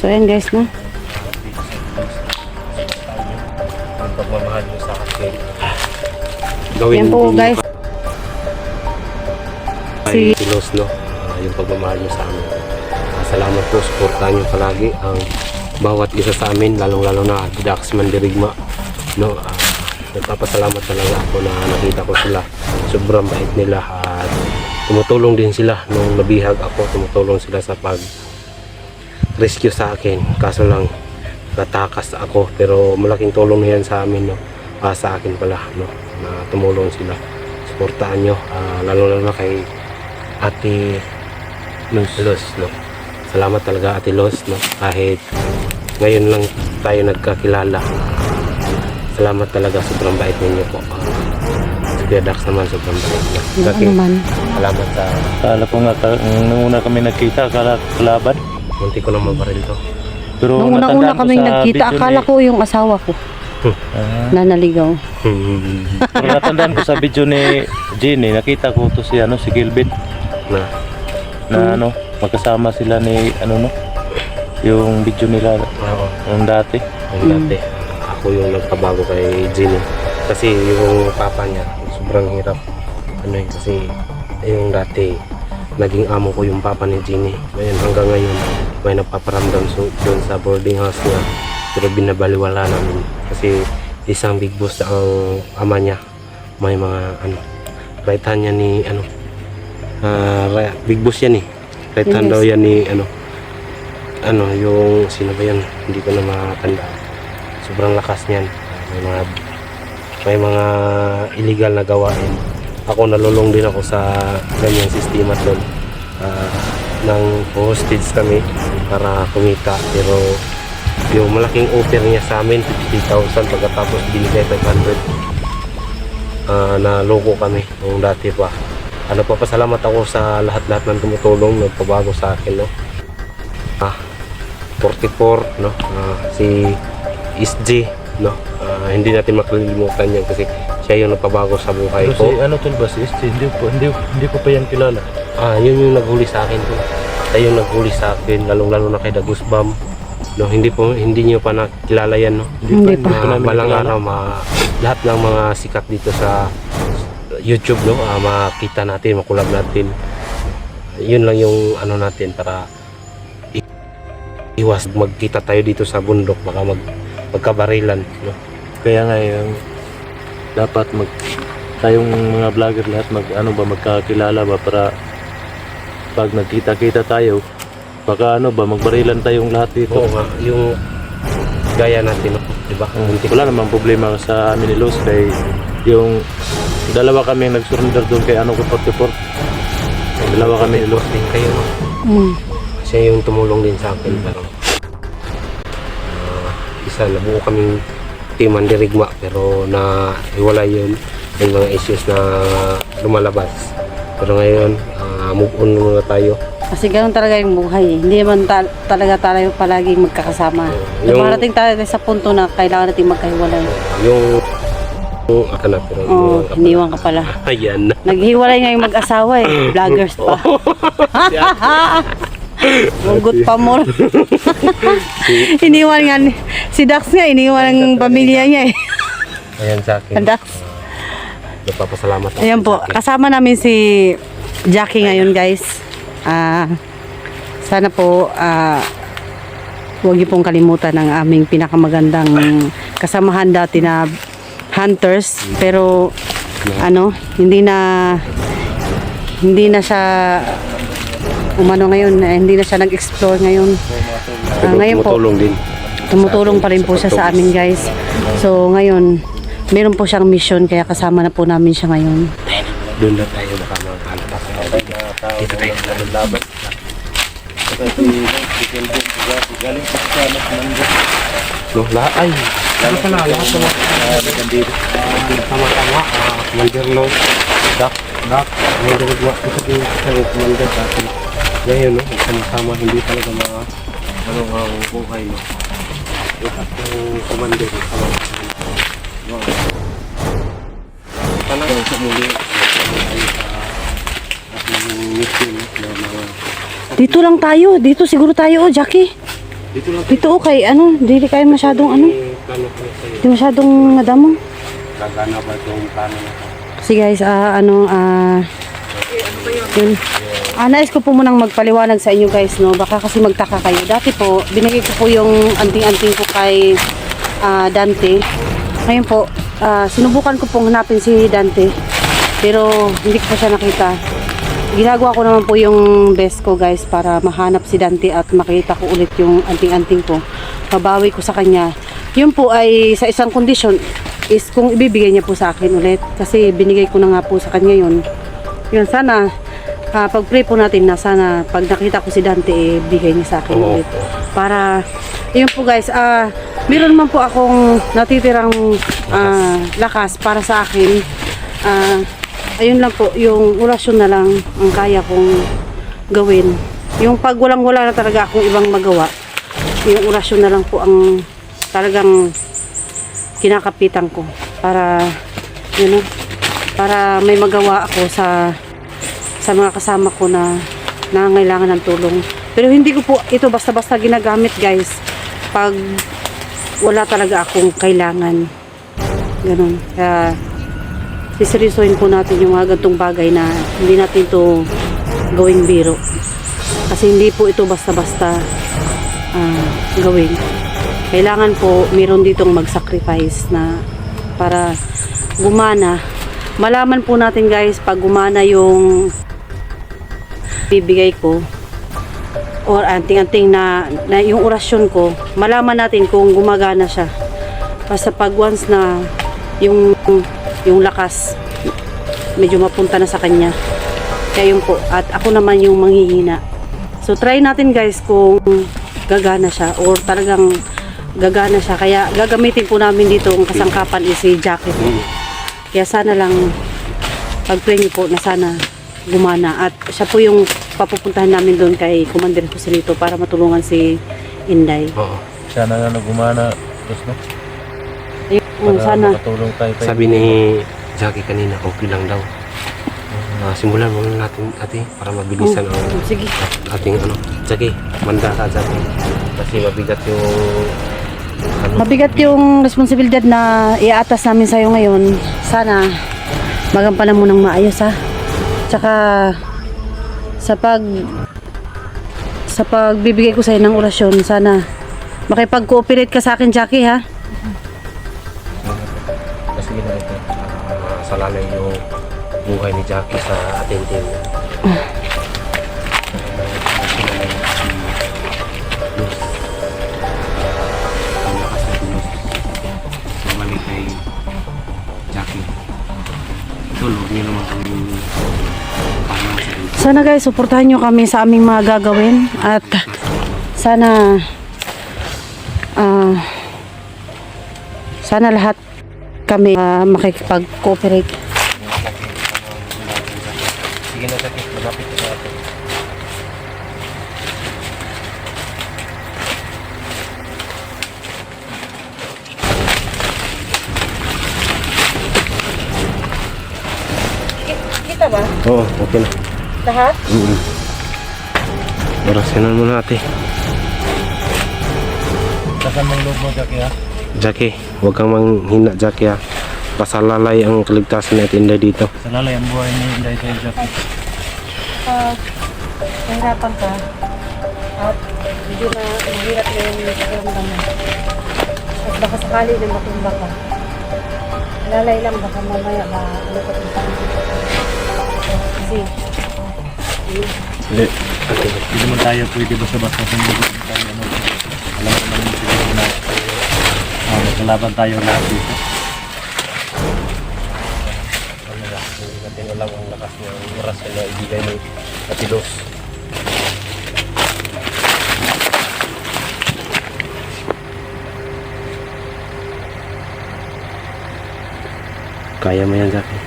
So ayan guys, no? Ang pagmamahal nyo sa akin. Yan po guys. Ay, Los, no? Yung pagmamahal nyo sa amin. Salamat po, supportahan nyo palagi ang bawat isa sa amin, lalong-lalo na Dax Mandirigma, no? Nagpapasalamat talaga ako na nakita ko sila. Sobrang bait nila at tumutulong din sila nung nabihag ako, tumutulong sila sa pag-rescue sa akin. Kaso lang natakas ako, pero malaking tulong na yan sa amin, no? Sa akin pala, no? Na tumulong sila. Suportahan nyo, lalo-lalo na kay Ate Los, no? Salamat talaga Ate Los, no? Kahit ngayon lang tayo nagkakilala. Salamat talaga, sobrang bait ninyo po. Si Kuya Dax naman sobrang bait niya. Naman. Salamat sa... Akala ko nga, nung una kami nagkita, akala kalaban. Munti ko na mabaril to. Pero Nung unang-una natandaan ko kaming sa nagkita, video akala ko yung asawa ko na naligaw. Pero natandaan ko sa video ni Jenny, nakita ko to si Gilbert na magkasama sila ni yung video nila yung dati. Yung dati. Ako yung nagpabago kay Jenny. Kasi yung papa niya, sobrang hirap. Kasi yung dati, naging amo ko yung papa ni Jenny. Ngayon, hanggang ngayon, may napaparamdam doon sa boarding house niya. Pero binabaliwala namin. Kasi isang big boss ang ama niya. May mga right hand niya ni big boss yan eh. Right hand daw yan ni yung sino ba yan? Hindi ko na matanda. Sobrang lakas niyan. May mga illegal na gawain. Ako nalulong din ako sa ganyang sistema doon. Nang hostage kami para kumita, pero yung malaking offer niya sa amin 50,000 pagkatapos binigay 500. Naloko kami nung dati pa. Papasalamat ako sa lahat-lahat ng tumutulong, nagpabago sa akin, no? 44, no? Si SG, no? Hindi natin makalimutan yan kasi siya yung nagpabago sa buhay ko. Si SG, hindi ko pa yan kilala. Yun yung naghuli sa akin. Siya yung naghuli sa akin, lalong-lalo na kay Dagusbam. No, hindi niyo pa nakilala yan, no? Hindi pa. Balang araw, lahat ng mga sikat dito sa YouTube, no? Makita natin, makulab natin. Yun lang yung natin para iwas magkita tayo dito sa bundok, baka magkabarilan, no? Kaya nga yung dapat tayong mga vlogger lahat magkakilala ba para pag nagkita-kita tayo baka magbarilan tayong lahat dito. Oo nga, yung gaya natin, no? Diba? Wala namang problema sa amin ni Luz kay yung dalawa kami nag-surrender doon kay Kaport. Dalawa kami ni Luz din kayo, no? Siya yung tumulong din sa akin, pero isa nabuo kaming team Mandirigma, pero iwala yun yung mga issues na lumalabas. Pero ngayon move on muna tayo. Kasi ganoon talaga yung buhay eh. Hindi naman talaga tayo palaging magkakasama. Dumarating tayo sa punto na kailangan natin magkahiwalay. Yung pero hiniwan ka pala. Ayan. Naghiwalay nga yung mag-asawa eh. Vloggers pa. Hugot pa mo. Iniwan nga si Dax nga, iniwan ang pamilya niya eh. Ayan sa akin. Dax. Nagpapasalamat ako. Ayan po, kasama namin si Jackie ngayon guys. Sana po huwag niyo pong kalimutan ang aming pinakamagandang kasamahan dati na hunters, pero hindi na siya ngayon, hindi na siya nag-explore ngayon. Ngayon po tumutulong pa rin po siya sa amin guys. So ngayon meron po siyang mission, kaya kasama na po namin siya ngayon. Doon na tayo baka makakalapas tayo dito tayo sa laban. Ay, lahat na tama-tama. Commander Los, Dak, Commander Los, Commander dati. Ngayon, no, sama-sama, hindi talaga mga ang buhay, no. Lahat ng Commander, talagang sa muli Dito lang tayo, dito siguro tayo, Jackie. Dito lang. Dito okay, ano, dili kayo masyadong ano, Plano ko sa'yo. di masyadong madamo. Gagana ba itong plano na to? Kasi guys, yun. Nais ko po munang magpaliwanag sa inyo guys, no? Baka kasi magtaka kayo. Dati po, binigay ko po yung anting-anting ko kay Dante. Ngayon po, sinubukan ko pong hanapin si Dante. Pero hindi ko pa siya nakita. Ginagawa ko naman po yung best ko guys para mahanap si Dante at makita ko ulit yung anting-anting ko. Pabawi ko sa kanya. Yun po ay sa isang kondisyon is kung ibibigay niya po sa akin ulit. Kasi binigay ko na nga po sa kanya yun. Yun, sana pag-pray po natin na sana pag nakita ko si Dante, bigay niya sa akin ulit. Para, yun po guys, meron naman po akong natitirang lakas para sa akin. Ayun lang po, yung orasyon na lang ang kaya kong gawin. Yung pag walang-wala na talaga akong ibang magawa, yung orasyon na lang po ang talagang kinakapitan ko para yun, para may magawa ako sa mga kasama ko na nangangailangan ng tulong. Pero hindi ko po ito basta-basta ginagamit guys pag wala talaga akong kailangan. Ganun. Kaya siseryosohin po natin yung mga gantong bagay na hindi natin ito gawing biro. Kasi hindi po ito basta-basta gawin. Kailangan po meron ditong mag-sacrifice na para gumana. Malaman po natin guys pag gumana yung bibigay ko or anting-anting na yung orasyon ko, malaman natin kung gumagana siya. Basta pag once na yung lakas medyo mapunta na sa kanya, kaya yun po, at ako naman yung manghihina. So try natin guys kung gagana siya or talagang gagana siya. Kaya gagamitin po namin dito ang kasangkapan is si Jackie. Kaya sana lang pag-pray niyo po na sana gumana. At siya po yung papupuntahan namin doon kay Commander Joselito para matulungan si Inday. Oo. Sana nga gumana, Diyos, no? Ayun, sana. Makatulong tayo kay Sabi ni Jackie kanina, okay lang daw. Simulan muna natin ate para mabilisan ang Sige. ating ano. Jackie, manda ka Jackie. Kasi mabigat yung Mabigat yung responsibilidad na iaatas namin sa'yo ngayon. Sana magampanan mo ng maayos ha. Tsaka sa pagbibigay ko sa'yo ng orasyon, sana makipag-cooperate ka sa akin, Jackie ha. kasi na ito. Salalay yung buhay ni Jackie sa atin-tin. Bumalik kay Jackie. Tulog niyo naman kami paano sa inyo. Sana guys, suportahan nyo kami sa aming mga gagawin at sana sana lahat kami makikipag-cooperate. Sige na Jackie, malapit na natin. Kita ba? Oo, okay na. Lahat? Orasanan mo natin. Takan ng loob mo, Jackie, ha? Jackie, huwag kang manghina Jackie ha. Pasalalay ang kaligtasan natin dito. Sa lalay ang buhay ni Inday sa'yo, Jackie. Nahirapan ka at medyo na mahirap na yung pakiramdam mo. At baka sakali na matumba ka. Lalay lang, baka mamaya ano ka ito. Kasi Hindi. Okay. Hindi naman tayo pwede basta-basta sumugot tayo. Ano, alam ko naman siguro na magkalaban tayo lahat dito. Hindi natin alam ang lakas ng oras na ibigay ng Katilos. Kaya mo yan, Jackie.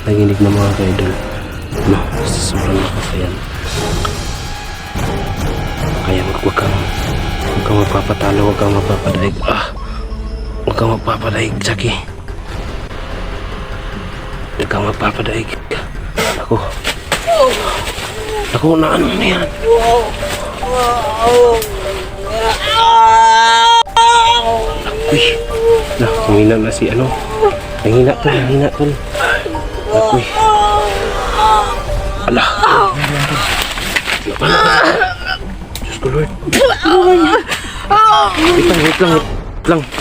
Naginig na mga ka-idol. No, sobrang lakas na yan. Kaya huwag kang magpapatalo, huwag kang magpapadaig. Huwag kang magpapadaig, Jackie. Huwag kang magpapadaig. Ako. Ako na ano na yan. Uy. Nah, humina na si ano. Nangina tol, nangina tol. Uy. Ala. Diyos ko Lord. Wait lang.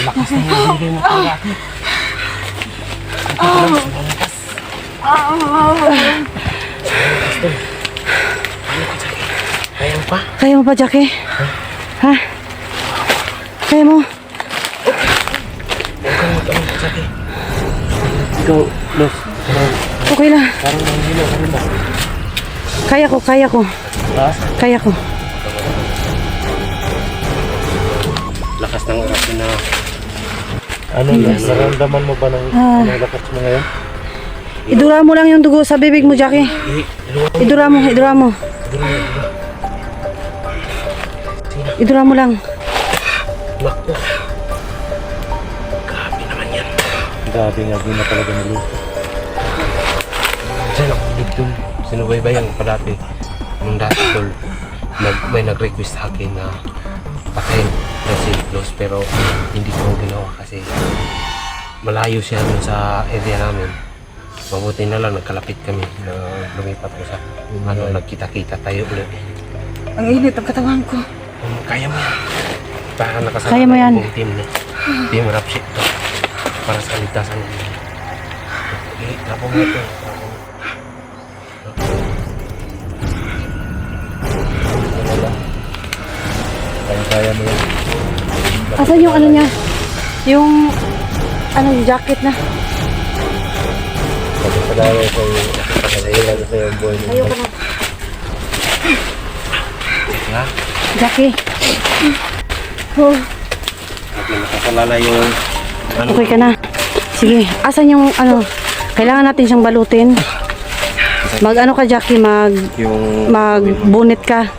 Lakas na yung bigay mo pala. Kaya mo pa? Kaya mo pa, Jackie? Ha? Kaya mo? Ikaw, Los. Okay lang. Parang nanghina ka rin ba? Kaya ko. Ha? Kaya ko. Lakas ng orasin na. Ano na, naramdaman mo ba ng lakas mo ngayon? Idura mo lang yung dugo sa bibig mo, Jackie. Idura mo. Idura mo lang. Naku. Grabe naman yan. Grabe nga, di na talaga naluto. Diyan ako dun. Sinubaybayan ko pa dati. Nung dati tol, may nag-request sa akin na patayin na si Los, pero hindi ko ginawa kasi malayo siya dun sa area namin. Mabuti na lang nagkalapit kami na lumipat ko sa nagkita-kita tayo ulit. Ang init ang katawan ko. Kaya mo yan. Para nakasama Kaya mo yan. yung buong team na. Team Rapshit to. Para sa kaligtasan mo. Tapong mo ito. Kaya mo yan. Asan yung ano niya? Yung jacket na? Pagkakalawa sa iyo, pagkakalawa sa iyo, boy. Ayoko na. Ha? Jackie. Oh, Okay, nakakalala yung okay ka na. Sige, asan yung kailangan natin siyang balutin. Mag-ano ka, Jackie, yung magbunit ka.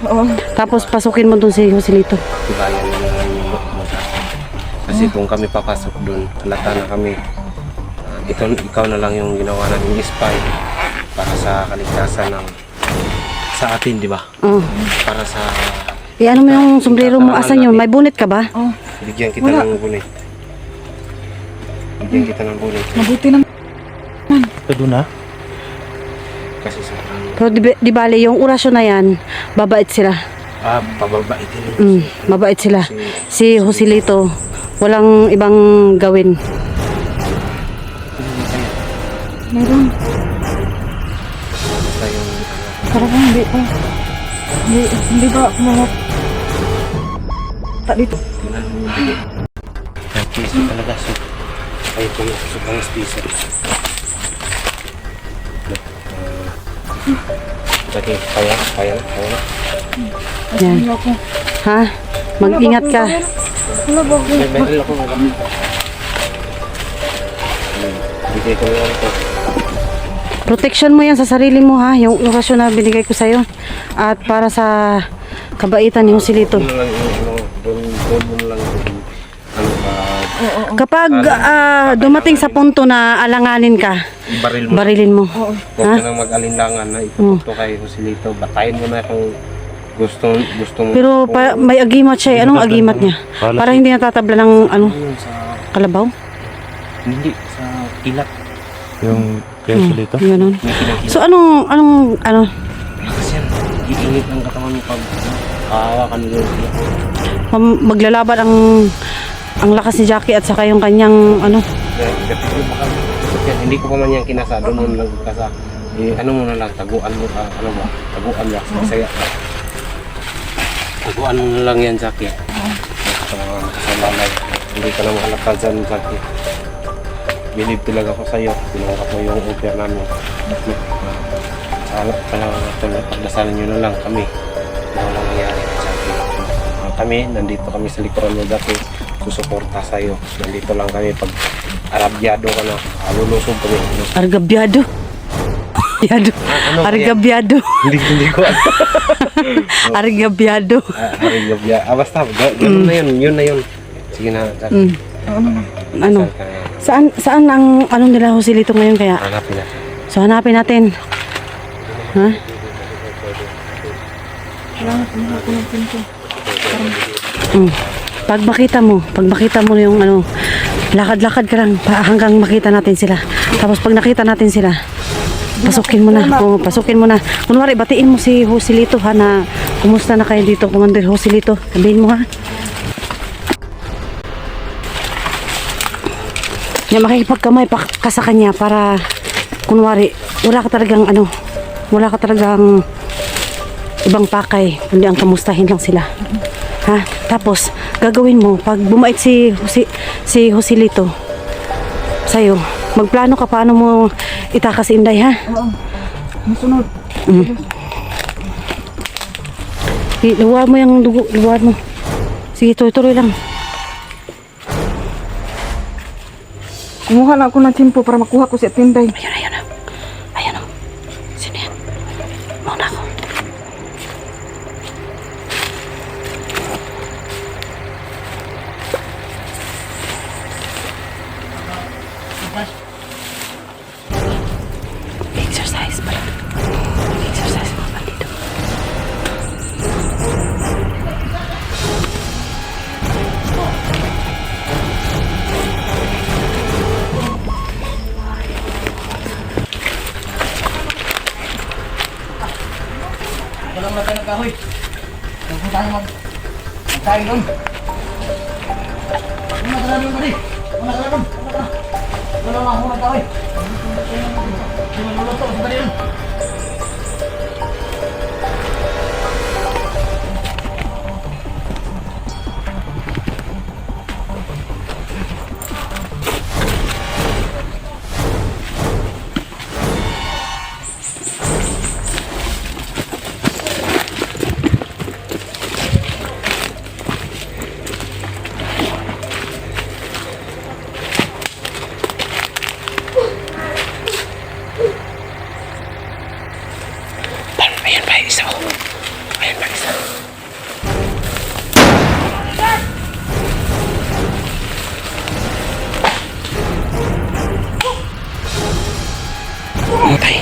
Tapos pasukin mo dun si Joselito. tibayan na lang yung mo. Kasi kung kami papasok dun, halata na kami. Ikaw na lang yung ginawa namin spy para sa kaligtasan ng sa atin, di ba? Oh. Para sa Ano mo yung sombrero mo? Asan yun? May bunit ka ba? bigyan kita ng bunit. Bigyan kita ng bunit. Mabuti na. Ito doon ha? Kasi sa Pero di bale, yung orasyon na yan, babait sila. pababaitin. Mabait sila. Si Joselito, walang ibang gawin. Meron. Basta yung Parang hindi pa. Hindi ba mga... Tak dito. ang piso talaga. So, ay ito yung supang piso. Okay, kaya na. Yan. Ha? Mag-ingat ka. May meron ako. Bigay ko yung ito. Protection mo yan sa sarili mo, ha? Yung orasyon na binigay ko sa'yo. At para sa kabaitan ni Joselito. Doon lang yung Kapag dumating sa punto na alanganin ka, baril mo. barilin mo. Huwag ka nang mag-alinlangan na itutok kay Joselito. Batayin mo na kung gusto mo. Pero may agimat siya. Anong agimat niya? Para hindi natatabla ng Yun sa kalabaw? hindi sa ilat. Yung peso dito? Ganun. May kinakita. So anong Kasi yan, iinit ang katawan mo pag hawakan mo yun. maglalaban ang lakas ni Jackie at saka yung kanyang Hindi ko pa man yan kinasa. Doon mo lang kasa. Ano mo na lang, taguan mo ka. Ano ba? Taguan mo. Masaya. Taguan mo na lang yan, Jackie. Sa lalay. Hindi ka na mahalakal dyan, Jackie. Believe talaga ako sa'yo. Pinangkat mo yung offer namin. Pagdasalan nyo na lang kami. Na walang nangyari kay Jackie. Kami, nandito kami sa likuran mo dati. Susuporta sa'yo. Nandito lang kami pag arabyado ka na. Lulusog kami. Argabyado. Argabyado. Hindi ko Argabyado. Argabyado. Basta, ganun na yun. Yun na yun. Sige na. Ano? Saan ang ano nila Joselito ngayon kaya? Hanapin natin. So hanapin natin. Ha? Pag makita mo yung ano, lakad-lakad ka lang hanggang makita natin sila. Tapos pag nakita natin sila, pasukin mo na. Oo, pasukin mo na. Kunwari, batiin mo si Joselito ha na kumusta na kayo dito, Commander Joselito. Sabihin mo ha. Na makikipagkamay pa ka sa kanya para kunwari, wala ka talagang ibang pakay, kundi ang kamustahin lang sila. Ha? Tapos, gagawin mo, pag bumait si Joselito sa'yo, magplano ka paano mo itakas si Inday, ha? Oo. Masunod. Luwad mo yung dugo, luwad mo. Sige, tuloy lang. Kumuha na ako ng timpo para makuha ko si Tinday. Ayun o. Sino yan? Mauna ako. Exercise pala. Exercise mga bandito. Walang natin ng kahoy. Huwag tayo magkain doon. Una ka na doon, buddy. Una ka na doon. Wala na ako ng kahoy. Hindi mo luluto. Huwag ka na doon. Ayan pa isa. Ayan pa isa. Patay.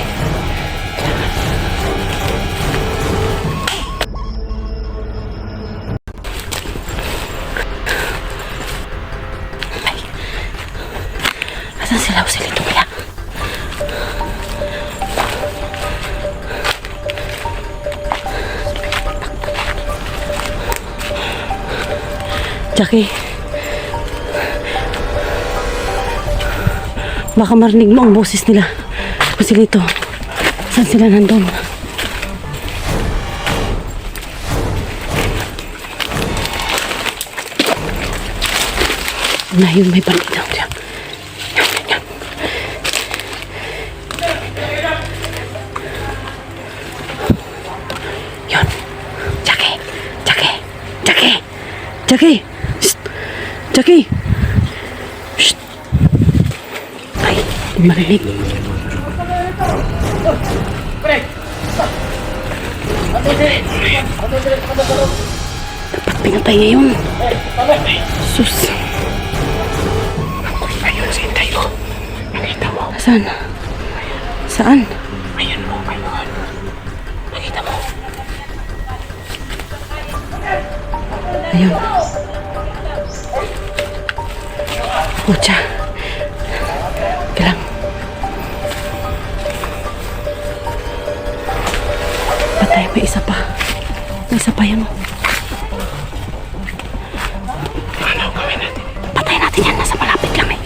Asan sila Joselito kaya? Jackie, baka marinig mo ang boses nila. Joselito, saan sila nandun? Na yun, may bandito dyan. Yan. Yun. Jackie! Shh! Jackie! Shh! Ay, di marinig. Dapat pinatay niya yun. Sus. Ayun si Inday ko. Nakita mo. Saan? Saan? Ayun mo. Ayun. Nakita mo. Ayun. Pucha. Kailang. Patay, may isa pa. May isa pa yan. Ano gawin natin? Patay natin yan. Nasa malapit lang eh.